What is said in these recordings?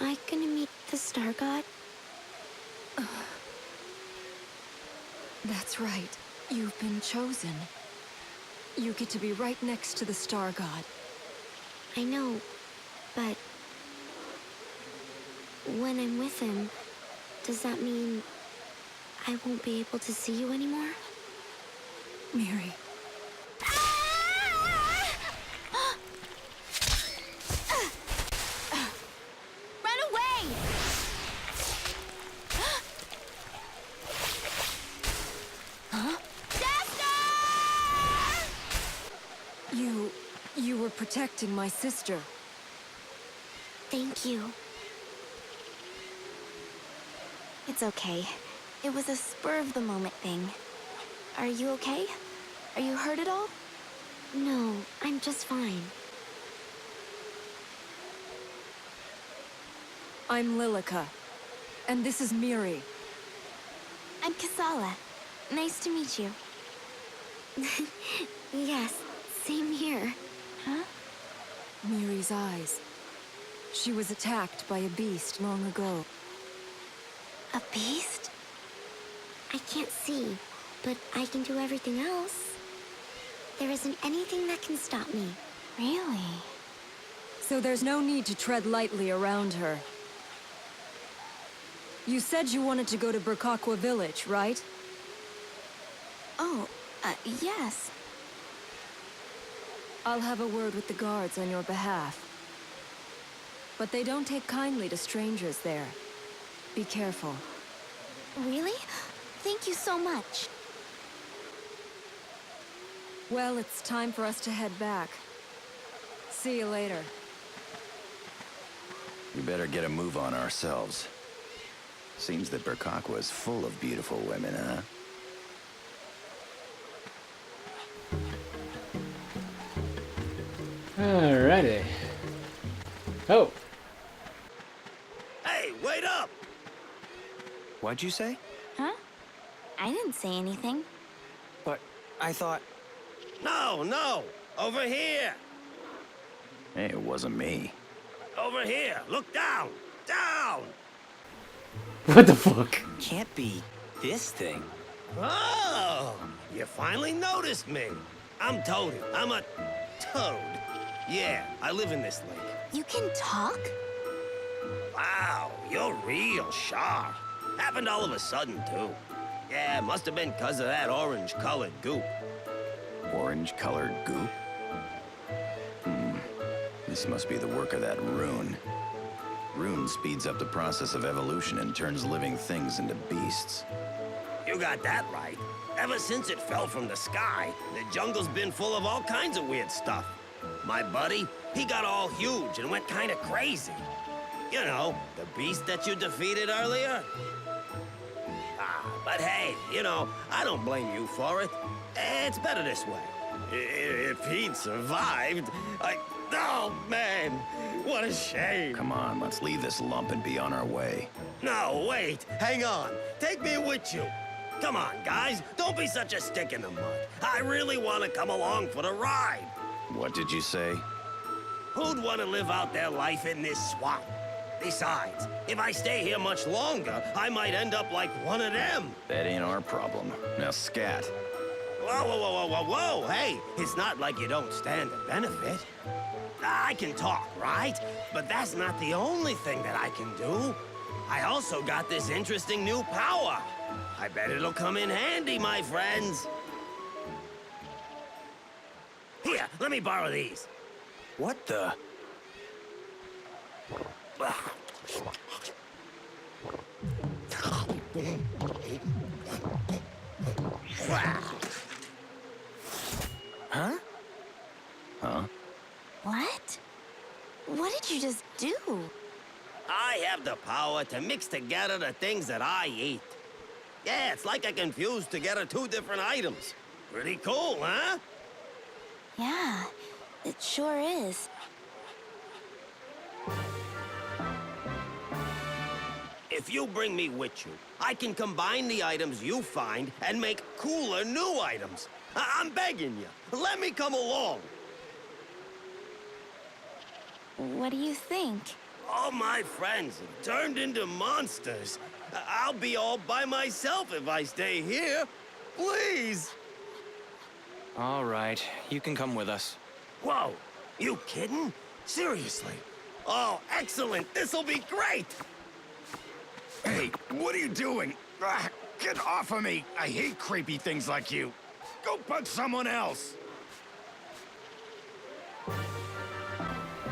I gonna meet the Star God? That's right. You've been chosen. You get to be right next to the Star God. I know, but... when I'm with him, does that mean I won't be able to see you anymore? Miri. Run away! Huh? Jester! You were protecting my sister. Thank you. It's okay. It was a spur-of-the-moment thing. Are you okay? Are you hurt at all? No, I'm just fine. I'm Lilica. And this is Miri. I'm Kasala. Nice to meet you. Yes, same here. Huh? Miri's eyes. She was attacked by a beast long ago. A beast? I can't see, but I can do everything else. There isn't anything that can stop me. Really? So there's no need to tread lightly around her. You said you wanted to go to Burkaqua village, right? Oh, yes. I'll have a word with the guards on your behalf. But they don't take kindly to strangers there. Be careful. Really? Thank you so much. Well, it's time for us to head back. See you later. We better get a move on ourselves. Seems that Burkaqua is full of beautiful women, huh? Alrighty. Oh. Hey, wait up! What'd you say? Huh? I didn't say anything. But I thought... No! Over here! Hey, it wasn't me. Over here! Look down! Down! What the fuck? Can't be this thing. Oh! You finally noticed me! I'm Toady. I'm a... toad. Yeah, I live in this lake. You can talk? Wow, you're real sharp. Happened all of a sudden, too. Yeah, must have been 'cause of that orange-colored goop. Orange-colored goop? This must be the work of that rune. Rune speeds up the process of evolution and turns living things into beasts. You got that right. Ever since it fell from the sky, the jungle's been full of all kinds of weird stuff. My buddy, he got all huge and went kind of crazy. You know, the beast that you defeated earlier? But hey, you know, I don't blame you for it. It's better this way. If he'd survived, oh, man, what a shame. Come on, let's leave this lump and be on our way. No, wait, hang on. Take me with you. Come on, guys, don't be such a stick in the mud. I really want to come along for the ride. What did you say? Who'd want to live out their life in this swamp? Besides, if I stay here much longer, I might end up like one of them. That ain't our problem. Now scat. Whoa. Hey, it's not like you don't stand to benefit. I can talk, right? But that's not the only thing that I can do. I also got this interesting new power. I bet it'll come in handy, my friends. Here, let me borrow these. What the? Huh? Huh? What? What did you just do? I have the power to mix together the things that I eat. Yeah, it's like I can fuse together two different items. Pretty cool, huh? Yeah, it sure is. If you bring me with you, I can combine the items you find and make cooler new items. I'm begging you, let me come along. What do you think? All my friends have turned into monsters. I'll be all by myself if I stay here. Please! All right, you can come with us. Whoa, you kidding? Seriously? Oh, excellent! This'll be great! Hey, what are you doing? Ah, get off of me! I hate creepy things like you. Go punch someone else!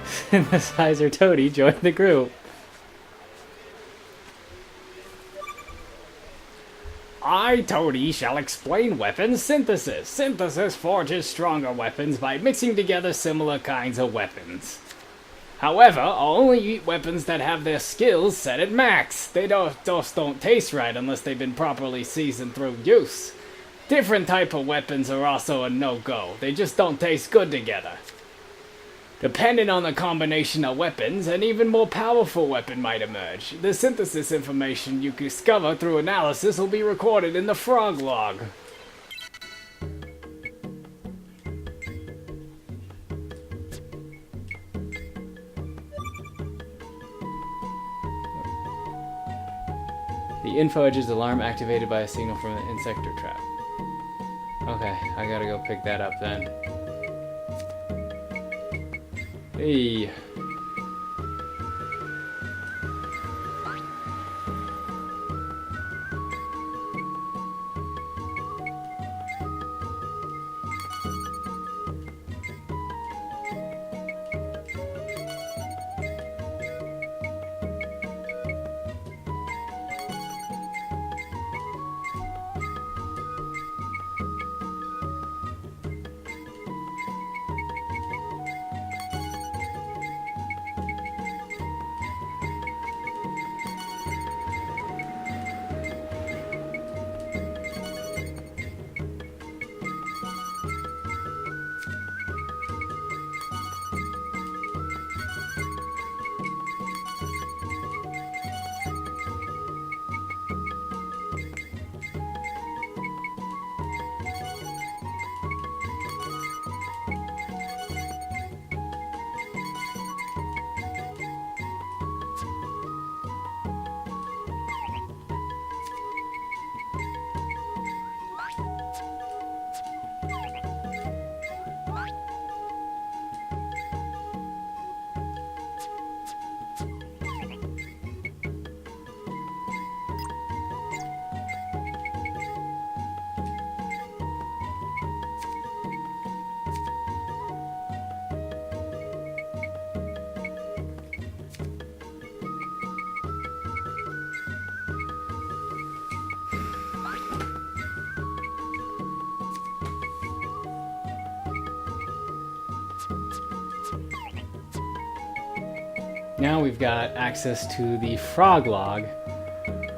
Synthesizer Toady joined the group. I, Toady, shall explain weapons synthesis. Synthesis forges stronger weapons by mixing together similar kinds of weapons. However, I'll only eat weapons that have their skills set at max. They just don't taste right unless they've been properly seasoned through use. Different type of weapons are also a no-go. They just don't taste good together. Depending on the combination of weapons, an even more powerful weapon might emerge. The synthesis information you discover through analysis will be recorded in the frog log. The info edge is alarm activated by a signal from the insector trap. Okay, I gotta go pick that up then. Hey. Now we've got access to the frog log,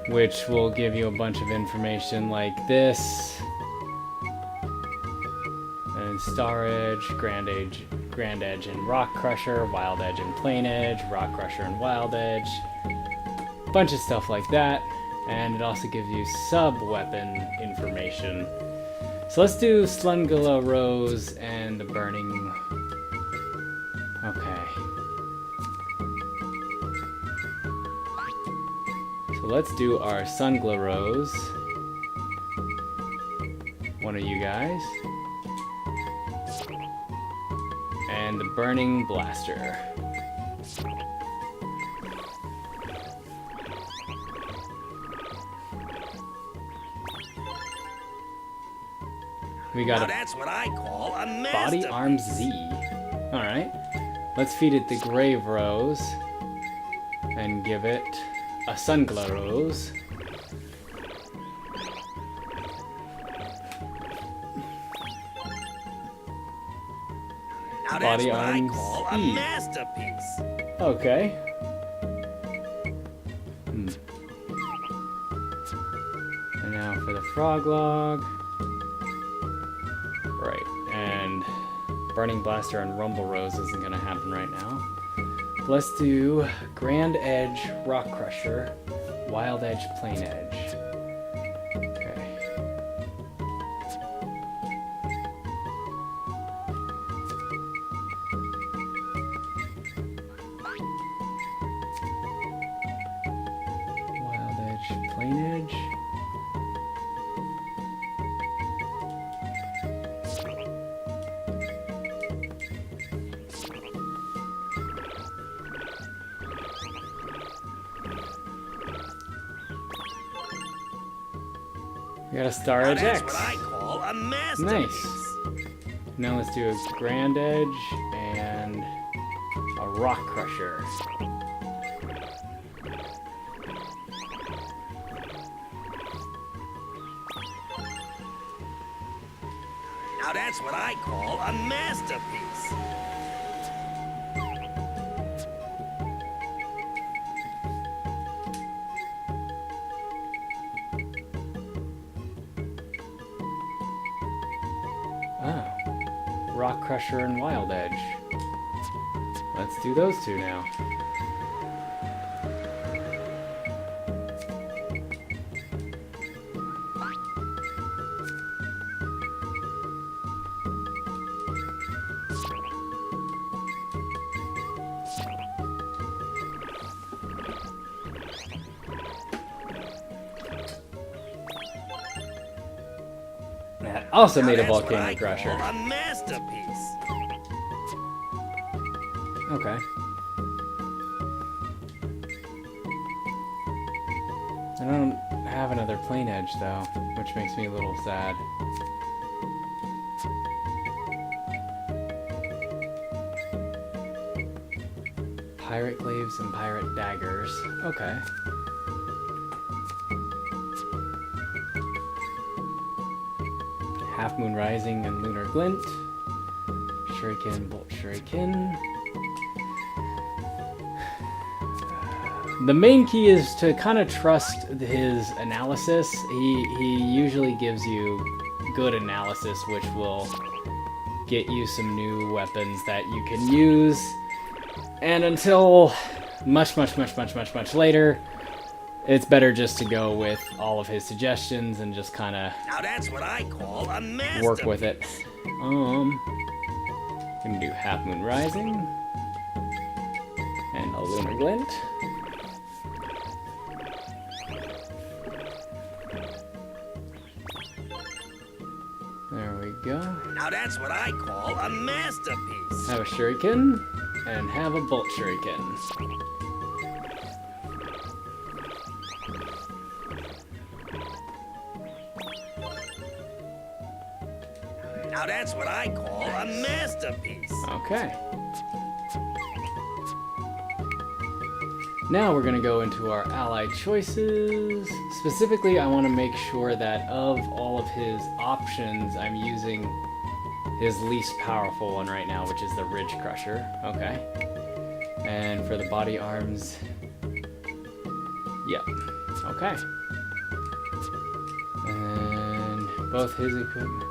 which will give you a bunch of information like this. And Star Edge, Grand Edge and Rock Crusher, Wild Edge and Plain Edge, Rock Crusher and Wild Edge. Bunch of stuff like that. And it also gives you sub-weapon information. So let's do Slungula Rose and the Burning... Okay. So let's do our Sungla Rose. One of you guys. And the Burning Blaster. We got Now a that's what I call a Body masterpiece. Arm Z. Alright. Let's feed it the Grave Rose. And give it a Sungla Rose. Now that's Body what I Arm call a Z. masterpiece. Okay. And now for the Frog Log. Right, and Burning Blaster and Rumble Rose isn't going to happen right now. Let's do Grand Edge, Rock Crusher, Wild Edge, Plain Edge. Okay. We got a Star Now Edge that's X. what I call a masterpiece. Nice. Now let's do a Grand Edge and a Rock Crusher. Now that's what I call a masterpiece. Oh. Rock Crusher and Wild Edge. Let's do those two now. That also Now made a that's what Volcano I Crusher. call a masterpiece. Okay. I don't have another Plane Edge though, which makes me a little sad. Pirate Glaives and Pirate Daggers. Okay. Half Moon Rising and Lunar Glint. Shuriken, Bolt Shuriken. The main key is to kind of trust his analysis. He usually gives you good analysis, which will get you some new weapons that you can use. And until much later, it's better just to go with all of his suggestions and just kind of Now that's what I call a masterpiece. work with it. Gonna do Half Moon Rising and a Lunar Glint. There we go. Now that's what I call a masterpiece. Have a Shuriken and have a Bolt Shuriken. Now that's what I call a masterpiece. Okay. Now we're going to go into our ally choices. Specifically, I want to make sure that of all of his options, I'm using his least powerful one right now, which is the Ridge Crusher. Okay. And for the body arms, yep. Okay. And both his equipment.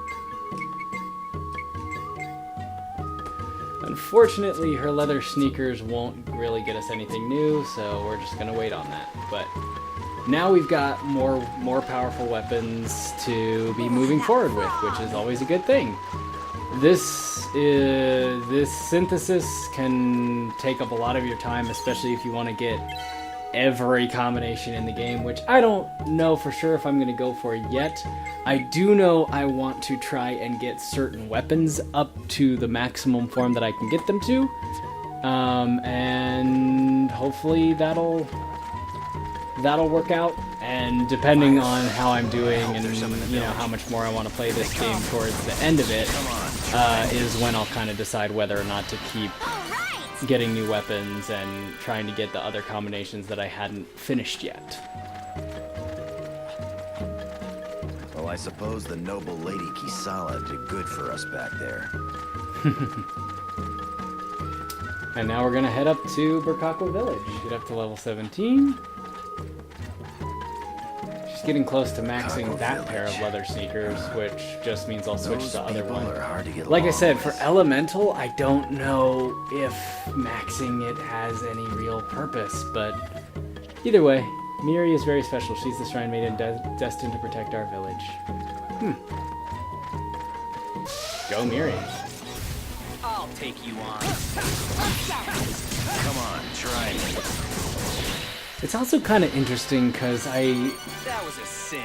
Unfortunately, her leather sneakers won't really get us anything new, so we're just gonna wait on that. But now we've got more powerful weapons to be moving forward with, which is always a good thing. This synthesis can take up a lot of your time, especially if you want to get every combination in the game, which I don't know for sure if I'm going to go for yet. I do know I want to try and get certain weapons up to the maximum form that I can get them to, and hopefully that'll work out. And depending on how I'm doing and how much more I want to play this game towards the end of it, is when I'll kind of decide whether or not to keep getting new weapons and trying to get the other combinations that I hadn't finished yet. Well, I suppose the noble Lady Kisala did good for us back there. And now we're gonna head up to Burkaqua Village. Get up to level 17. She's getting close to maxing that pair of leather sneakers, which just means I'll switch to the other one. Like I said, for Elemental, I don't know if maxing it has any real purpose, but either way, Miri is very special. She's the Shrine Maiden destined to protect our village. Go Miri. I'll take you on. Come on, try me. It's also kind of interesting because That was a cinch.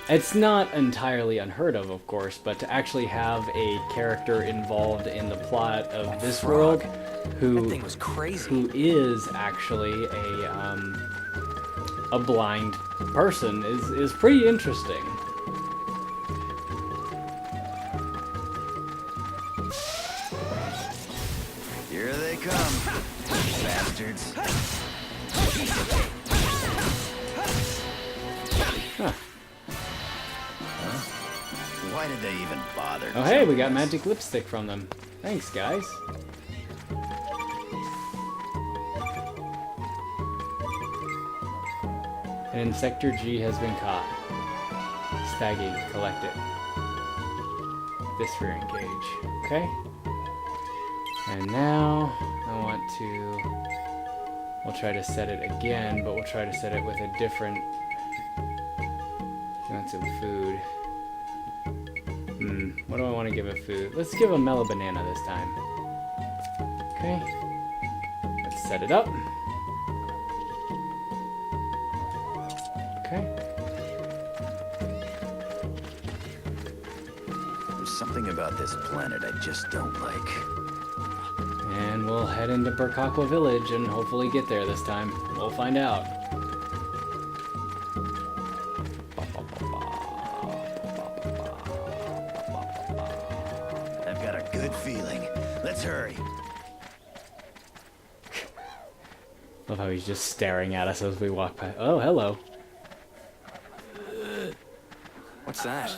it's not entirely unheard of course, but to actually have a character involved in the plot of this world That thing was crazy. who is actually a blind person is pretty interesting. bastards. Huh. Why did they even bother? Oh hey, we got magic lipstick from them. Thanks, guys. An Insector G has been caught. Staggy, collect it. This rear engage. Okay. And now I want to... We'll try to set it again, but we'll try to set it with a different... You want some food. What do I want to give it food? Let's give a mellow banana this time. Okay. Let's set it up. Okay. There's something about this planet I just don't like. And we'll head into Burkaqua Village and hopefully get there this time. We'll find out. I've got a good feeling. Let's hurry. Love how he's just staring at us as we walk by. Oh, hello. What's that?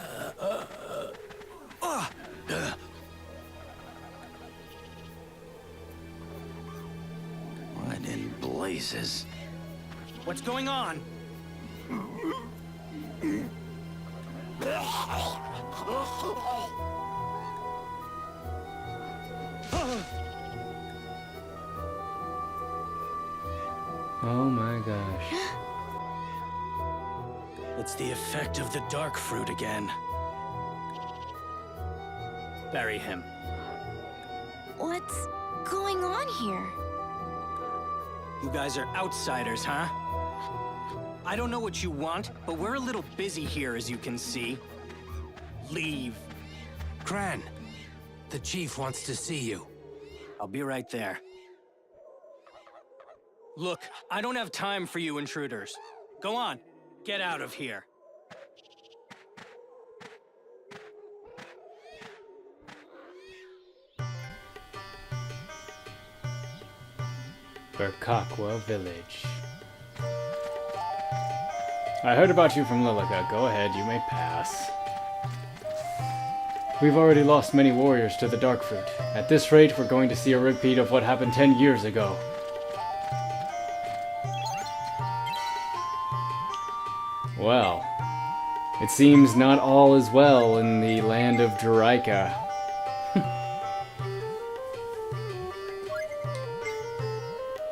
What in blazes? What's going on? Oh my gosh. It's the effect of the dark fruit again. Bury him. What's going on here? You guys are outsiders, huh? I don't know what you want, but we're a little busy here, as you can see. Leave. Cran, the chief wants to see you. I'll be right there. Look, I don't have time for you intruders. Go on, get out of here. Burkaqua Village. I heard about you from Lilica. Go ahead, you may pass. We've already lost many warriors to the Darkfruit. At this rate, we're going to see a repeat of what happened 10 years ago. Well, it seems not all is well in the land of Juraika.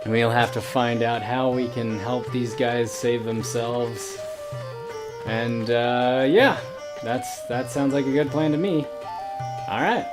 We'll have to find out how we can help these guys save themselves. And, yeah, that sounds like a good plan to me. Alright.